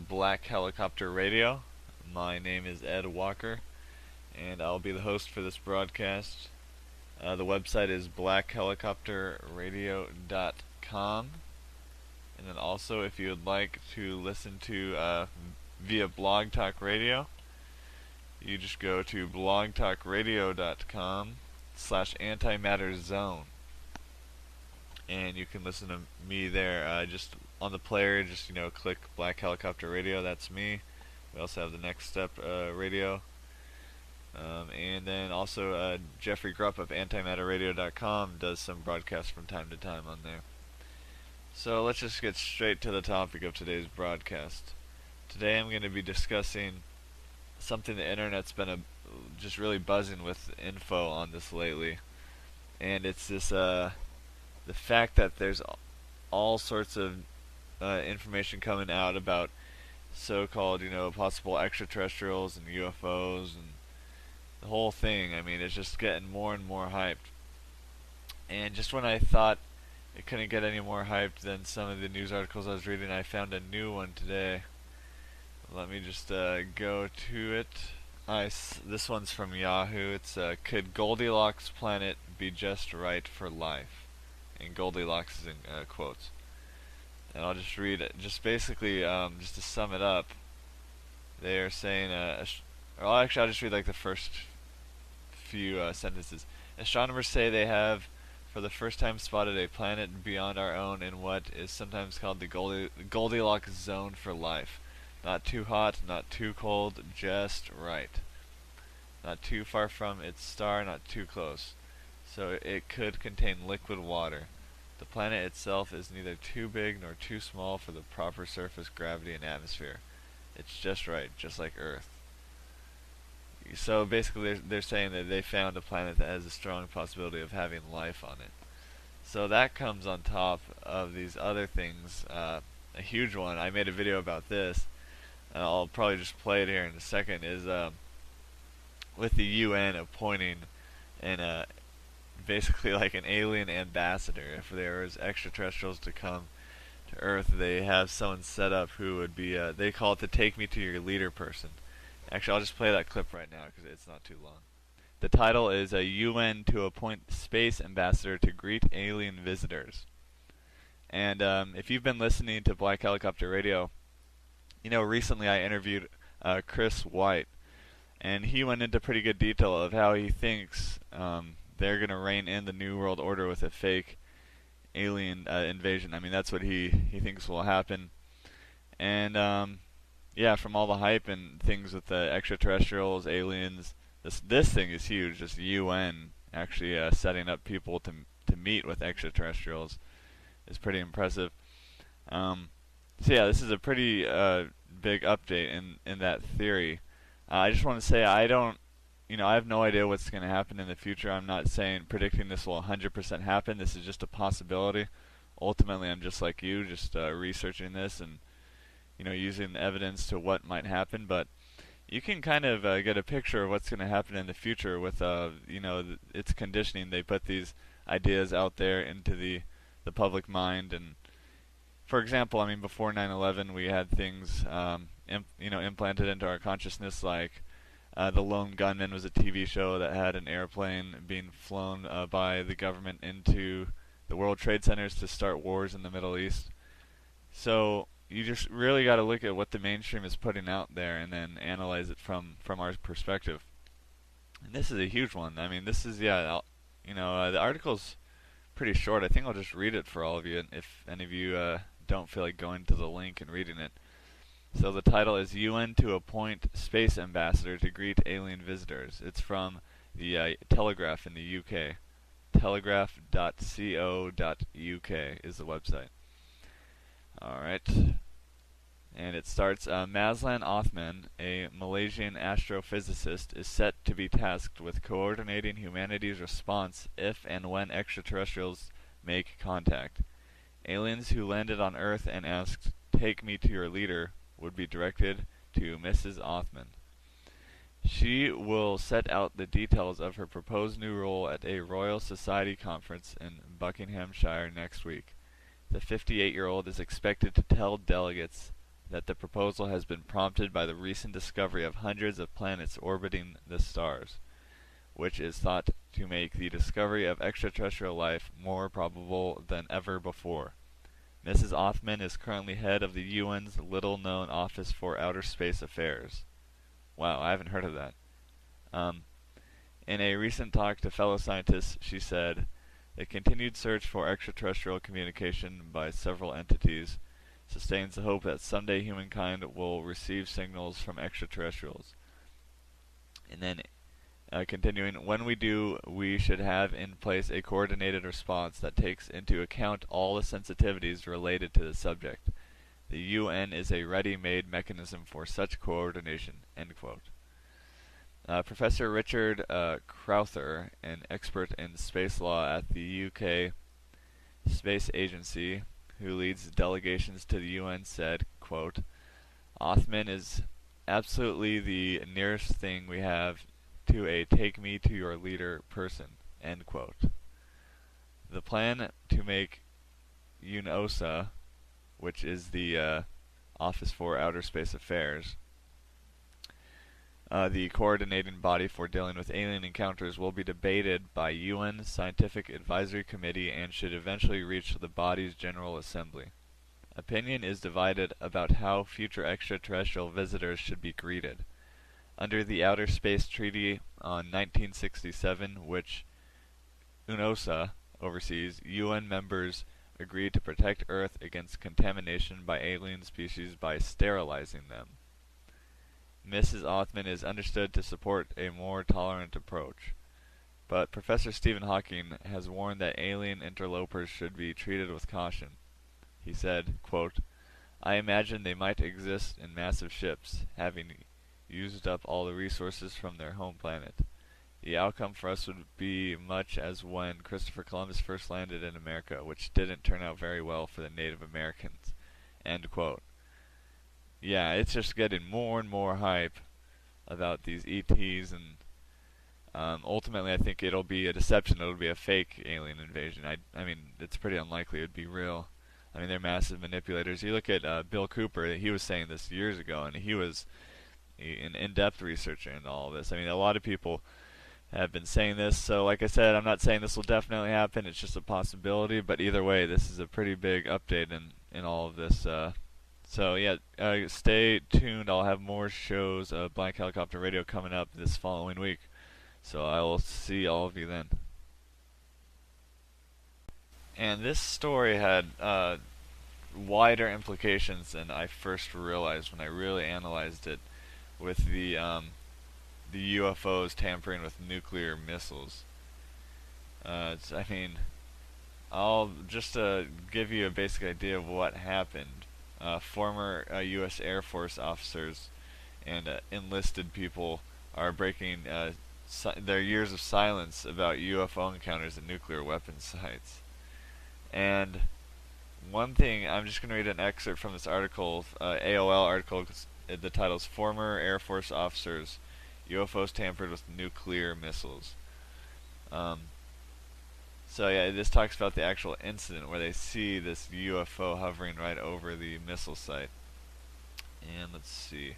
Black Helicopter Radio. My name is Ed Walker, and I'll be the host for this broadcast. The website is blackhelicopterradio.com. And then also, if you would like to listen to via Blog Talk Radio, you just go to blogtalkradio.com/antimatterzone. And you can listen to me there. Just on the player, just click Black Helicopter Radio. That's me. We also have the Next Step Radio, and then also Jeffrey Grupp of antimatterradio.com does some broadcasts from time to time on there. So let's just get straight to the topic of today's broadcast. Today I'm going to be discussing something the internet's been just really buzzing with info on this lately, and it's this the fact that there's all sorts of information coming out about so-called, possible extraterrestrials and UFOs and the whole thing. I mean, it's just getting more and more hyped. And just when I thought it couldn't get any more hyped than some of the news articles I was reading, I found a new one today. Let me just go to it. This one's from Yahoo. It's could Goldilocks planet be just right for life? And Goldilocks is in quotes. And I'll just read it. Just basically, just to sum it up, they are saying, I'll just read like the first few sentences. Astronomers say they have, for the first time, spotted a planet beyond our own in what is sometimes called the Goldilocks zone for life. Not too hot, not too cold, just right. Not too far from its star, not too close. So it could contain liquid water. The planet itself is neither too big nor too small for the proper surface gravity and atmosphere. It's just right, just like Earth. So basically they're saying that they found a planet that has a strong possibility of having life on it. So that comes on top of these other things. A huge one, I made a video about this, and I'll probably just play it here in a second, is with the UN appointing an basically like an alien ambassador. If there was extraterrestrials to come to Earth, they have someone set up who would be, they call it the take me to your leader person. Actually, I'll just play that clip right now because it's not too long. The title is a UN to appoint space ambassador to greet alien visitors. And if you've been listening to Black Helicopter Radio, recently I interviewed Chris White, and he went into pretty good detail of how he thinks they're going to rein in the New World Order with a fake alien invasion. I mean, that's what he thinks will happen. And, from all the hype and things with the extraterrestrials, aliens, this thing is huge. Just the UN actually setting up people to meet with extraterrestrials is pretty impressive. This is a pretty big update in that theory. I just want to say I have no idea what's going to happen in the future. I'm not predicting this will 100% happen. This is just a possibility. Ultimately, I'm just like you, just researching this and using the evidence to what might happen. But you can kind of get a picture of what's going to happen in the future with its conditioning. They put these ideas out there into the public mind. And for example, before 9/11, we had things implanted into our consciousness, like The Lone Gunman was a TV show that had an airplane being flown by the government into the World Trade Centers to start wars in the Middle East. So you just really got to look at what the mainstream is putting out there and then analyze it from our perspective. And this is a huge one. This is, the article's pretty short. I think I'll just read it for all of you if any of you don't feel like going to the link and reading it. So the title is UN to appoint space ambassador to greet alien visitors. It's from the Telegraph in the UK. Telegraph.co.uk is the website. Alright. And it starts, Mazlan Othman, a Malaysian astrophysicist, is set to be tasked with coordinating humanity's response if and when extraterrestrials make contact. Aliens who landed on Earth and asked, "Take me to your leader," would be directed to Mrs. Othman. She will set out the details of her proposed new role at a Royal Society conference in Buckinghamshire next week. The 58-year-old is expected to tell delegates that the proposal has been prompted by the recent discovery of hundreds of planets orbiting the stars, which is thought to make the discovery of extraterrestrial life more probable than ever before. Mrs. Othman is currently head of the UN's little-known Office for Outer Space Affairs. Wow, I haven't heard of that. In a recent talk to fellow scientists, she said, "The continued search for extraterrestrial communication by several entities sustains the hope that someday humankind will receive signals from extraterrestrials." And then, continuing, "When we do, we should have in place a coordinated response that takes into account all the sensitivities related to the subject. The UN is a ready-made mechanism for such coordination." End quote. Professor Richard Crowther, an expert in space law at the UK Space Agency, who leads delegations to the UN, said, quote, "Othman is absolutely the nearest thing we have to a take-me-to-your-leader person." End quote. The plan to make UNOSA, which is the Office for Outer Space Affairs, the coordinating body for dealing with alien encounters, will be debated by UN Scientific Advisory Committee and should eventually reach the body's General Assembly. Opinion is divided about how future extraterrestrial visitors should be greeted. Under the Outer Space Treaty on 1967, which UNOSA oversees, UN members agreed to protect Earth against contamination by alien species by sterilizing them. Mrs. Othman is understood to support a more tolerant approach, but Professor Stephen Hawking has warned that alien interlopers should be treated with caution. He said, quote, "I imagine they might exist in massive ships, having used up all the resources from their home planet. The outcome for us would be much as when Christopher Columbus first landed in America, which didn't turn out very well for the Native Americans." End quote. Yeah, it's just getting more and more hype about these ETs, and ultimately I think it'll be a deception. It'll be a fake alien invasion. I mean, it's pretty unlikely it'd be real. I mean, they're massive manipulators. You look at Bill Cooper, he was saying this years ago, and he was an in-depth researcher in all of this. I mean, a lot of people have been saying this, so like I said, I'm not saying this will definitely happen, it's just a possibility, but either way, this is a pretty big update in all of this. So yeah, stay tuned. I'll have more shows of Black Helicopter Radio coming up this following week. So I will see all of you then. And this story had wider implications than I first realized when I really analyzed it, with the UFOs tampering with nuclear missiles. I mean, I'll just give you a basic idea of what happened. Former U.S. Air Force officers and enlisted people are breaking their years of silence about UFO encounters at nuclear weapons sites. And one thing, I'm just going to read an excerpt from this article, AOL article. The title is "Former Air Force Officers, UFOs Tampered with Nuclear Missiles." So yeah, this talks about the actual incident where they see this UFO hovering right over the missile site. And let's see.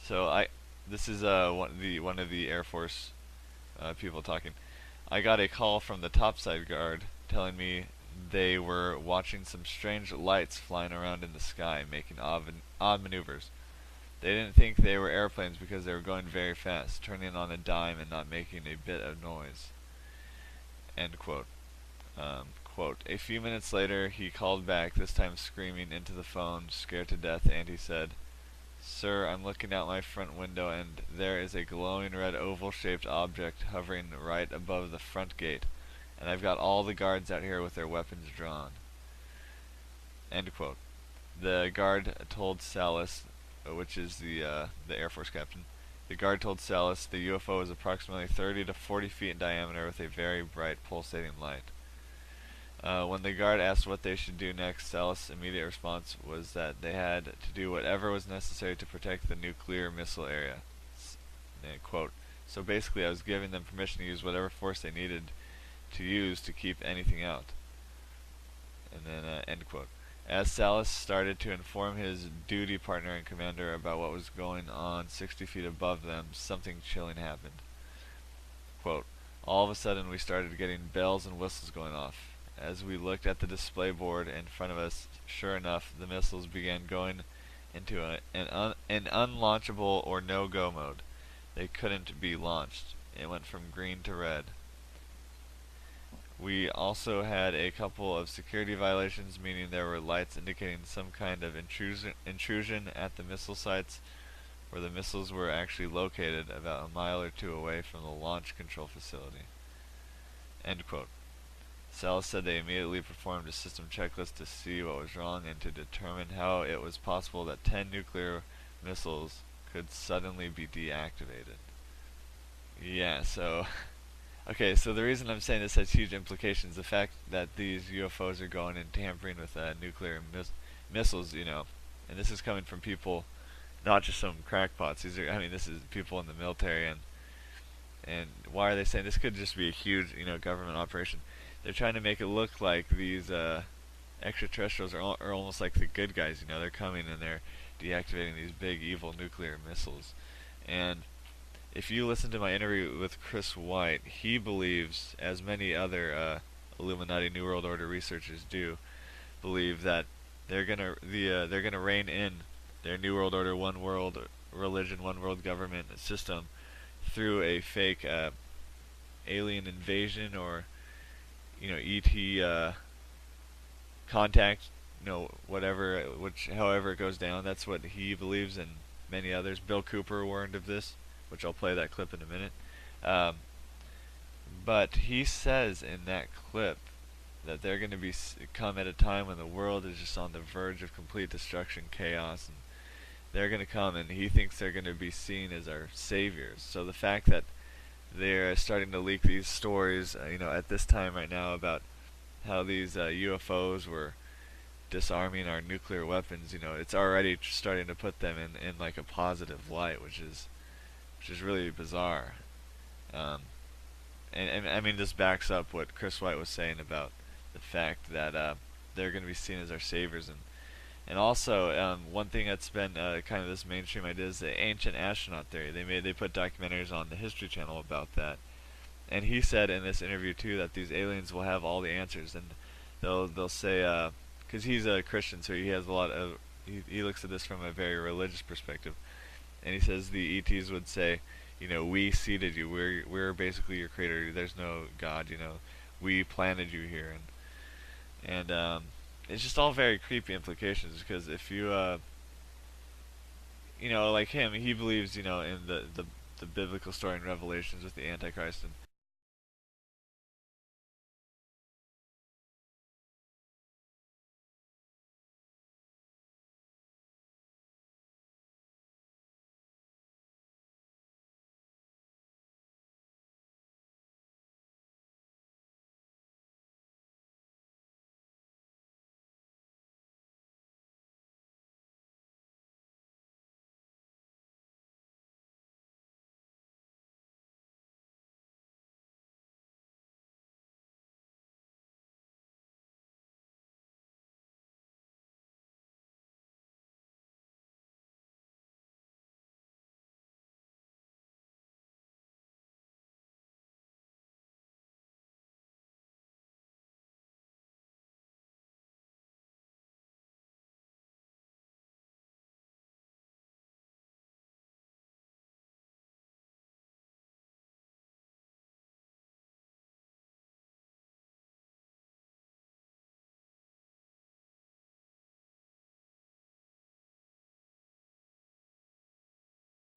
So this is one of the Air Force people talking. "I got a call from the topside guard telling me they were watching some strange lights flying around in the sky, making odd maneuvers. They didn't think they were airplanes because they were going very fast, turning on a dime and not making a bit of noise." End quote. Quote, "A few minutes later, he called back, this time screaming into the phone, scared to death, and he said, 'Sir, I'm looking out my front window, and there is a glowing red oval-shaped object hovering right above the front gate, and I've got all the guards out here with their weapons drawn.'" End quote. The guard told Salas, which is the Air Force captain, the guard told Salas the UFO was approximately 30 to 40 feet in diameter with a very bright pulsating light. When the guard asked what they should do next, Salas' immediate response was that they had to do whatever was necessary to protect the nuclear missile area. Quote, "So basically I was giving them permission to use whatever force they needed to use to keep anything out." And then, end quote. As Salas started to inform his duty partner and commander about what was going on 60 feet above them, something chilling happened. Quote, all of a sudden we started getting bells and whistles going off. As we looked at the display board in front of us, sure enough, the missiles began going into an unlaunchable or no-go mode. They couldn't be launched. It went from green to red. We also had a couple of security violations, meaning there were lights indicating some kind of intrusion at the missile sites where the missiles were actually located about a mile or two away from the launch control facility. End quote. Salas said they immediately performed a system checklist to see what was wrong and to determine how it was possible that 10 nuclear missiles could suddenly be deactivated. Yeah, so okay, so the reason I'm saying this has huge implications, the fact that these UFOs are going and tampering with nuclear missiles, and this is coming from people, not just some crackpots. This is people in the military, and why are they saying this could just be a huge, government operation? They're trying to make it look like these extraterrestrials are almost like the good guys. They're coming and they're deactivating these big evil nuclear missiles, and if you listen to my interview with Chris White, he believes, as many other Illuminati New World Order researchers do, believe that they're gonna rein in their New World Order, one world religion, one world government system through a fake alien invasion or ET contact, whatever, however it goes down. That's what he believes, and many others. Bill Cooper warned of this, which I'll play that clip in a minute. But he says in that clip that they're going to come at a time when the world is just on the verge of complete destruction, chaos, and they're going to come, and he thinks they're going to be seen as our saviors. So the fact that they're starting to leak these stories, at this time right now about how these UFOs were disarming our nuclear weapons, it's already starting to put them in like a positive light, which is really bizarre. And this backs up what Chris White was saying about the fact that they're going to be seen as our saviors, and also one thing that's been kind of this mainstream idea is the ancient astronaut theory. They put documentaries on the History Channel about that, and he said in this interview too that these aliens will have all the answers, and they'll say, because he's a Christian, so he has a lot of he looks at this from a very religious perspective, and he says the ETs would say, we seeded you. We're basically your creator. There's no God. We planted you here, and it's just all very creepy implications. Because if you, like him, he believes, in the biblical story in Revelations with the Antichrist and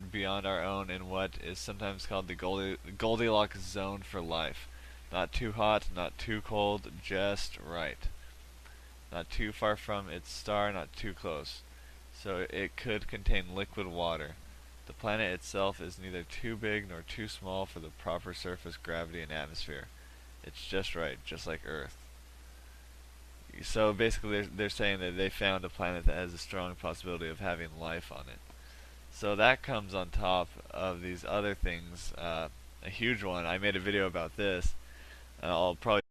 beyond our own in what is sometimes called the Goldilocks zone for life. Not too hot, not too cold, just right. Not too far from its star, not too close. So it could contain liquid water. The planet itself is neither too big nor too small for the proper surface gravity and atmosphere. It's just right, just like Earth. So basically they're saying that they found a planet that has a strong possibility of having life on it. So that comes on top of these other things. A huge one. I made a video about this. I'll probably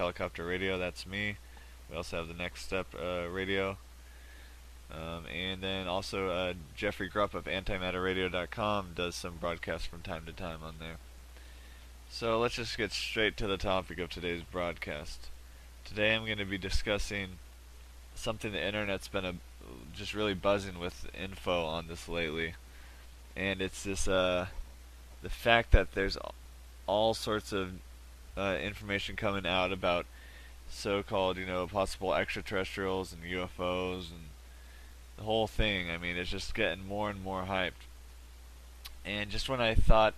Helicopter Radio, that's me. We also have the Next Step Radio. And then also Jeffrey Grupp of antimatterradio.com does some broadcasts from time to time on there. So let's just get straight to the topic of today's broadcast. Today I'm going to be discussing something the internet's been just really buzzing with info on this lately. And it's this the fact that there's all sorts of information coming out about so-called, possible extraterrestrials and UFOs and the whole thing. I mean, it's just getting more and more hyped. And just when I thought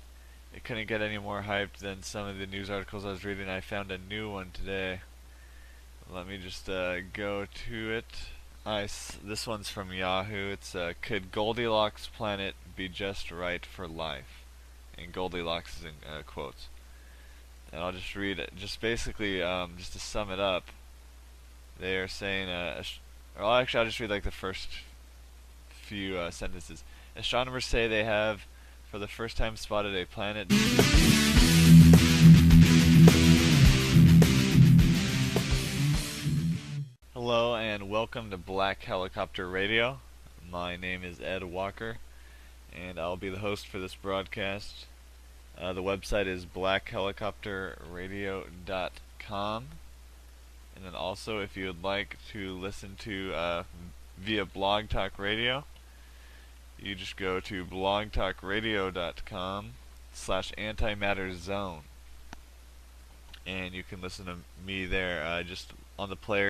it couldn't get any more hyped than some of the news articles I was reading, I found a new one today. Let me just go to it. This one's from Yahoo. It's could Goldilocks planet be just right for life? And Goldilocks is in quotes. And I'll just read it. Just basically, just to sum it up, they are saying, I'll just read like the first few sentences. Astronomers say they have, for the first time, spotted a planet. Hello and welcome to Black Helicopter Radio. My name is Ed Walker, and I'll be the host for this broadcast. The website is blackhelicopterradio.com. And then also, if you would like to listen to via Blog Talk Radio, you just go to blogtalkradio.com/antimatterzone. And you can listen to me there just on the player.